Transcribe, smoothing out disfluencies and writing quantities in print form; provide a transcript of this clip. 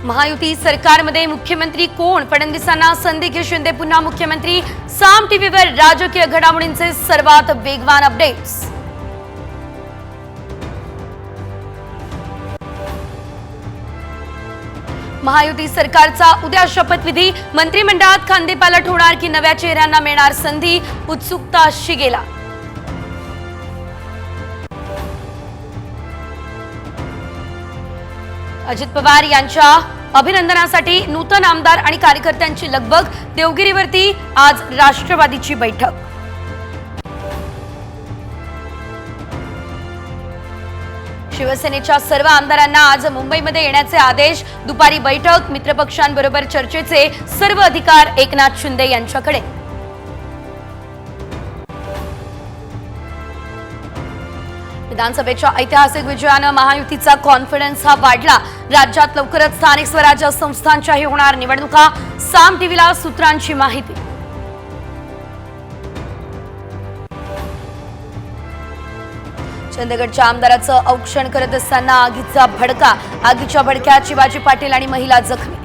महायुती सरकारमध्ये मुख्यमंत्री कोण? फडणवीसांना संधी घेऊन शिंदे पुन्हा मुख्यमंत्री. साम टीव्हीवर राजकीय घडामोडींचे सर्वात वेगवान अपडेट्स. महायुती सरकारचा उद्या शपथविधी. मंत्रिमंडळात खांदेपालट होणार की नव्या चेहऱ्यांना मिळणार संधी? उत्सुकता शिगेला. अजित पवार यांच्या अभिनंदनासाठी नूतन आमदार आणि कार्यकर्त्यांची लगबग. देवगिरीवरती आज राष्ट्रवादीची बैठक. शिवसेनेच्या सर्व आमदारांना आज मुंबईमध्ये येण्याचे आदेश. दुपारी बैठक. मित्रपक्षांबरोबर चर्चेचे सर्व अधिकार एकनाथ शिंदे यांच्याकडे. विधानसभेच्या ऐतिहासिक विजयानं महायुतीचा कॉन्फिडन्स वाढला. राज्यात लवकरच स्थानिक स्वराज्य संस्थांच्याही होणार निवडणुका. साम टीव्हीला सूत्रांची माहिती. चंदगडच्या आमदाराचं औक्षण करत असताना आगीचा भडका. आगीच्या भडक्यात शिवाजी पाटील आणि महिला जखमी.